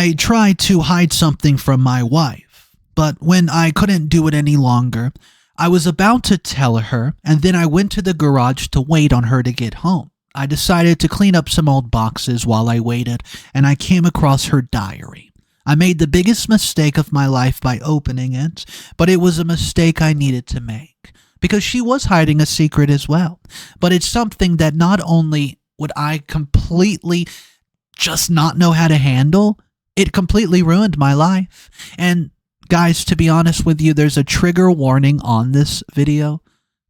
I tried to hide something from my wife, but when I couldn't do it any longer, I was about to tell her, and then I went to the garage to wait on her to get home. I decided to clean up some old boxes while I waited, and I came across her diary. I made the biggest mistake of my life by opening it, but it was a mistake I needed to make, because she was hiding a secret as well. But it's something that not only would I completely just not know how to handle, it completely ruined my life. And guys, to be honest with you, there's a trigger warning on this video.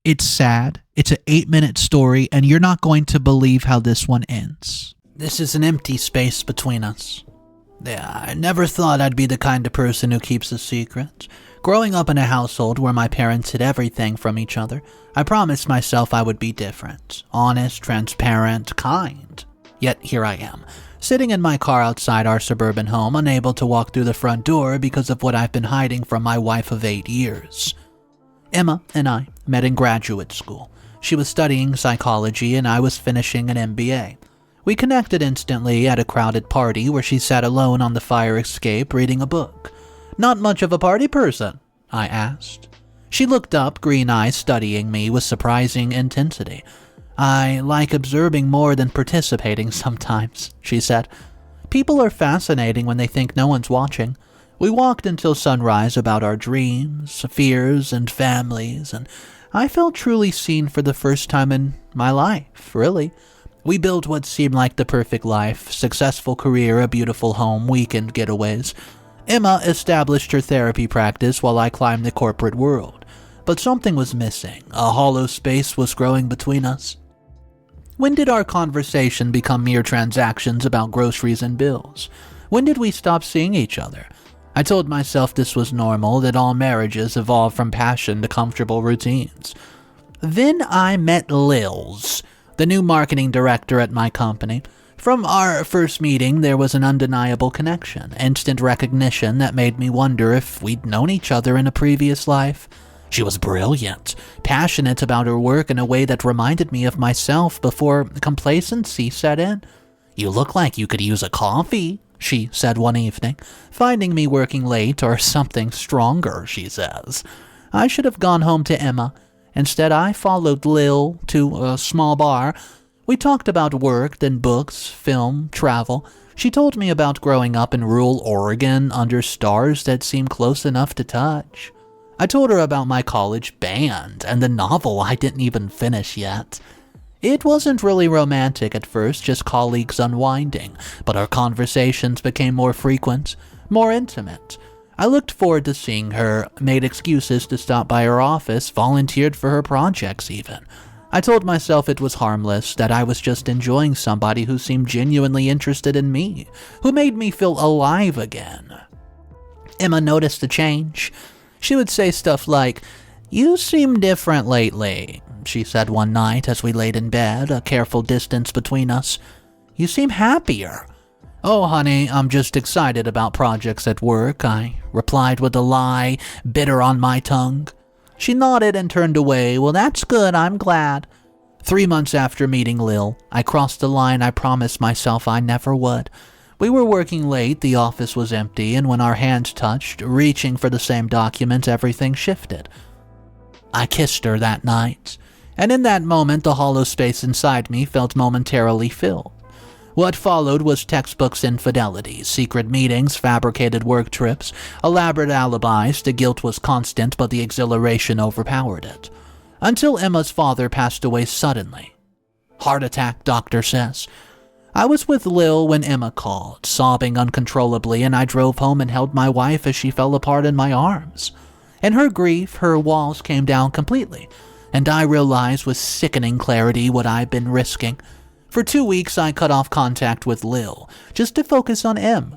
It's sad. It's an 8-minute story, and you're not going to believe how this one ends. This is an empty space between us. Yeah, I never thought I'd be the kind of person who keeps a secret. Growing up in a household where my parents hid everything from each other, I promised myself I would be different, honest, transparent, kind. Yet here I am, sitting in my car outside our suburban home, unable to walk through the front door because of what I've been hiding from my wife of 8 years. Emma and I met in graduate school. She was studying psychology and I was finishing an MBA. We connected instantly at a crowded party where she sat alone on the fire escape reading a book. "Not much of a party person?" I asked. She looked up, green eyes studying me with surprising intensity. "I like observing more than participating sometimes," she said. "People are fascinating when they think no one's watching." We walked until sunrise about our dreams, fears, and families, and I felt truly seen for the first time in my life, really. We built what seemed like the perfect life, successful career, a beautiful home, weekend getaways. Emma established her therapy practice while I climbed the corporate world. But something was missing. A hollow space was growing between us. When did our conversation become mere transactions about groceries and bills? When did we stop seeing each other? I told myself this was normal, that all marriages evolve from passion to comfortable routines. Then I met Lils, the new marketing director at my company. From our first meeting, there was an undeniable connection, instant recognition that made me wonder if we'd known each other in a previous life. She was brilliant, passionate about her work in a way that reminded me of myself before complacency set in. "You look like you could use a coffee," she said one evening, finding me working late or something stronger, she says. I should have gone home to Emma. Instead, I followed Lil to a small bar. We talked about work, then books, film, travel. She told me about growing up in rural Oregon under stars that seemed close enough to touch. I told her about my college band and the novel I didn't even finish yet. It wasn't really romantic at first, just colleagues unwinding, but our conversations became more frequent, more intimate. I looked forward to seeing her, made excuses to stop by her office, volunteered for her projects even. I told myself it was harmless, that I was just enjoying somebody who seemed genuinely interested in me, who made me feel alive again. Emma noticed the change. She would say stuff like, "You seem different lately," she said one night as we laid in bed, a careful distance between us. "You seem happier." "Oh, honey, I'm just excited about projects at work," I replied with a lie, bitter on my tongue. She nodded and turned away. "Well, that's good, I'm glad." 3 months after meeting Lil, I crossed the line I promised myself I never would. We were working late, the office was empty, and when our hands touched, reaching for the same document, everything shifted. I kissed her that night, and in that moment the hollow space inside me felt momentarily filled. What followed was textbooks infidelity, secret meetings, fabricated work trips, elaborate alibis. The guilt was constant, but the exhilaration overpowered it. Until Emma's father passed away suddenly. Heart attack, doctor says. I was with Lil when Emma called, sobbing uncontrollably, and I drove home and held my wife as she fell apart in my arms. In her grief, her walls came down completely, and I realized with sickening clarity what I'd been risking. For 2 weeks, I cut off contact with Lil, just to focus on Em.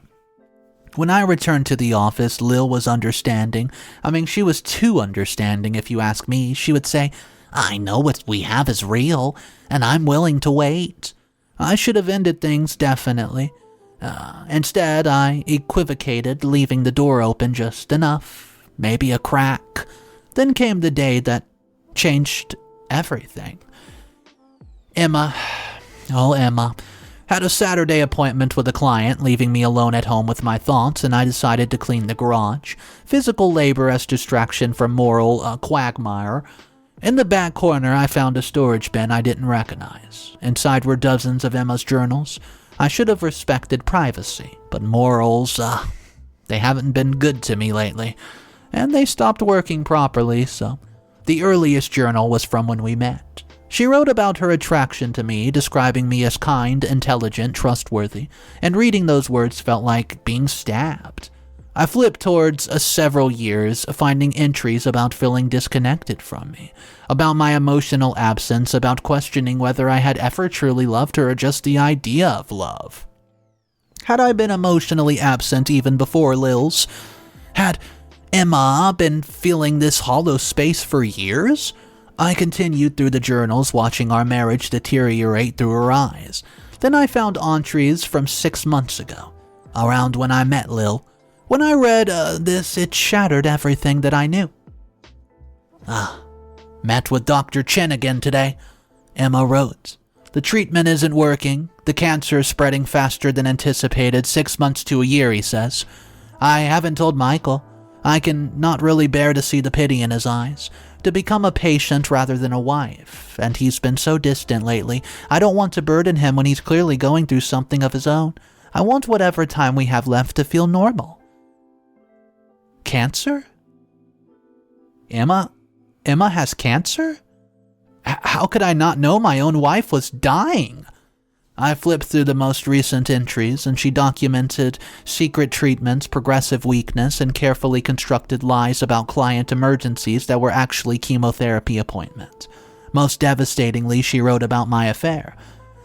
When I returned to the office, Lil was understanding. She was too understanding, if you ask me. She would say, "I know what we have is real, and I'm willing to wait." I should have ended things, definitely. Instead, I equivocated, leaving the door open just enough, maybe a crack. Then came the day that changed everything. Emma. Oh, Emma. Had a Saturday appointment with a client, leaving me alone at home with my thoughts, and I decided to clean the garage. Physical labor as distraction from moral quagmire. In the back corner, I found a storage bin I didn't recognize. Inside were dozens of Emma's journals. I should have respected privacy, but morals, they haven't been good to me lately. And they stopped working properly, so the earliest journal was from when we met. She wrote about her attraction to me, describing me as kind, intelligent, trustworthy, and reading those words felt like being stabbed. I flipped towards several years, finding entries about feeling disconnected from me, about my emotional absence, about questioning whether I had ever truly loved her or just the idea of love. Had I been emotionally absent even before Lil's? Had Emma been feeling this hollow space for years? I continued through the journals, watching our marriage deteriorate through her eyes. Then I found entries from 6 months ago, around when I met Lil. When I read this, it shattered everything that I knew. Met with Dr. Chen again today, Emma wrote. The treatment isn't working. The cancer is spreading faster than anticipated, 6 months to a year, he says. I haven't told Michael. I can not really bear to see the pity in his eyes. To become a patient rather than a wife, and he's been so distant lately. I don't want to burden him when he's clearly going through something of his own. I want whatever time we have left to feel normal. Cancer? Emma has cancer? How could I not know my own wife was dying? I flipped through the most recent entries, and she documented secret treatments, progressive weakness, and carefully constructed lies about client emergencies that were actually chemotherapy appointments. Most devastatingly, she wrote about my affair.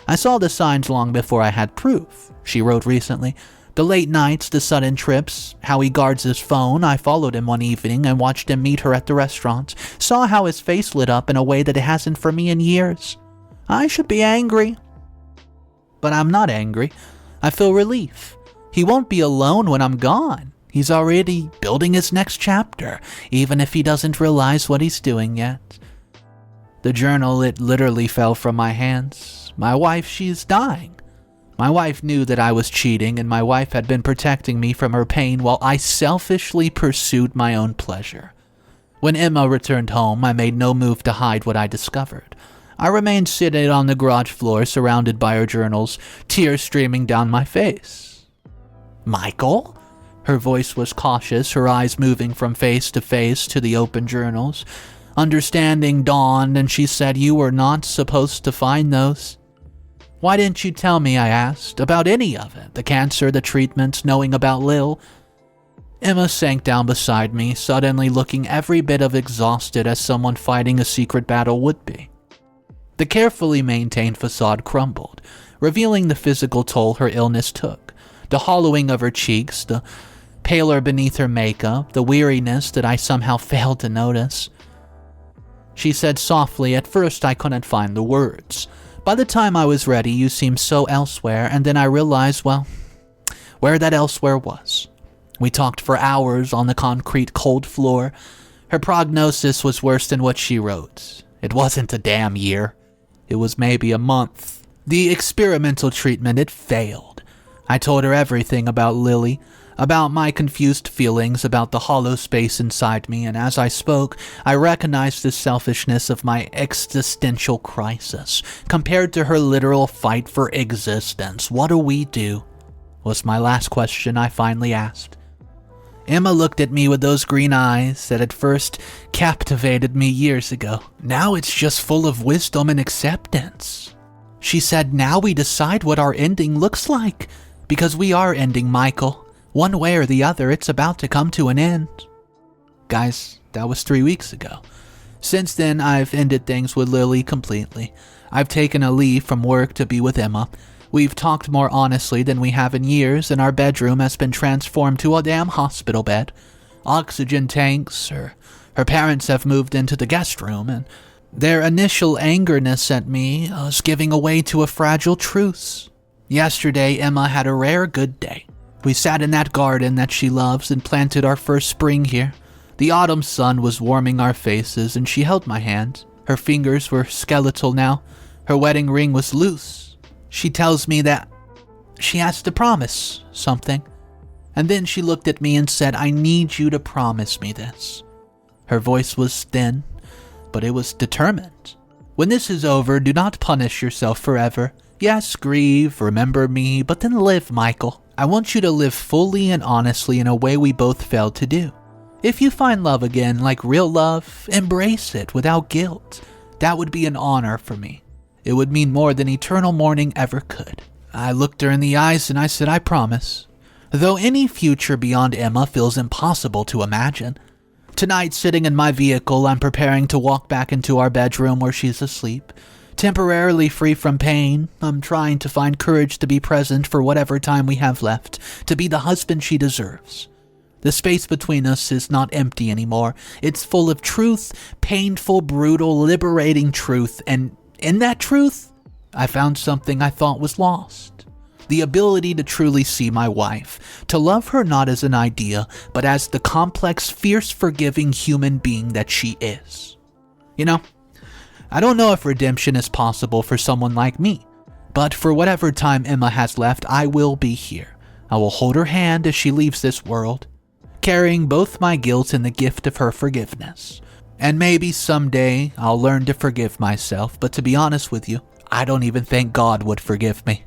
I saw the signs long before I had proof, she wrote recently. The late nights, the sudden trips, how he guards his phone. I followed him one evening and watched him meet her at the restaurant. Saw how his face lit up in a way that it hasn't for me in years. I should be angry. But I'm not angry. I feel relief. He won't be alone when I'm gone. He's already building his next chapter, even if he doesn't realize what he's doing yet. The journal, it literally fell from my hands. My wife, she's dying. My wife knew that I was cheating, and my wife had been protecting me from her pain while I selfishly pursued my own pleasure. When Emma returned home, I made no move to hide what I discovered. I remained seated on the garage floor, surrounded by her journals, tears streaming down my face. Michael? Her voice was cautious, her eyes moving from face to the open journals. Understanding dawned, and she said, "You were not supposed to find those." "Why didn't you tell me," I asked, "about any of it? The cancer, the treatments, knowing about Lil?" Emma sank down beside me, suddenly looking every bit of exhausted as someone fighting a secret battle would be. The carefully maintained facade crumbled, revealing the physical toll her illness took. The hollowing of her cheeks, the pallor beneath her makeup, the weariness that I somehow failed to notice. She said softly, "At first I couldn't find the words. By the time I was ready, you seemed so elsewhere, and then I realized, well, where that elsewhere was." We talked for hours on the concrete cold floor. Her prognosis was worse than what she wrote. It wasn't a damn year. It was maybe a month. The experimental treatment, it failed. I told her everything about Lily, about my confused feelings, about the hollow space inside me, and as I spoke, I recognized the selfishness of my existential crisis, compared to her literal fight for existence. "What do we do?" was my last question I finally asked. Emma looked at me with those green eyes that had first captivated me years ago. Now it's just full of wisdom and acceptance. She said, "Now we decide what our ending looks like, because we are ending, Michael. One way or the other, it's about to come to an end." Guys, that was 3 weeks ago. Since then, I've ended things with Lily completely. I've taken a leave from work to be with Emma. We've talked more honestly than we have in years, and our bedroom has been transformed to a damn hospital bed. Oxygen tanks, her parents have moved into the guest room, and their initial angerness at me is giving way to a fragile truce. Yesterday, Emma had a rare good day. We sat in that garden that she loves and planted our first spring here. The autumn sun was warming our faces, and she held my hand. Her fingers were skeletal now. Her wedding ring was loose. She tells me that She has to promise something. And then she looked at me and said, I need you to promise me this. Her voice was thin, but it was determined. When this is over, do not punish yourself forever. Yes, grieve, remember me, but then live, Michael. I want you to live fully and honestly in a way we both failed to do. If you find love again, like real love, embrace it without guilt. That would be an honor for me. It would mean more than eternal mourning ever could. I looked her in the eyes and I said, I promise. Though any future beyond Emma feels impossible to imagine. Tonight, sitting in my vehicle, I'm preparing to walk back into our bedroom where she's asleep. Temporarily free from pain, I'm trying to find courage to be present for whatever time we have left, to be the husband she deserves. The space between us is not empty anymore. It's full of truth, painful, brutal, liberating truth, and in that truth, I found something I thought was lost. The ability to truly see my wife, to love her not as an idea, but as the complex, fierce, forgiving human being that she is. You know, I don't know if redemption is possible for someone like me, but for whatever time Emma has left, I will be here. I will hold her hand as she leaves this world, carrying both my guilt and the gift of her forgiveness. And maybe someday I'll learn to forgive myself, but to be honest with you, I don't even think God would forgive me.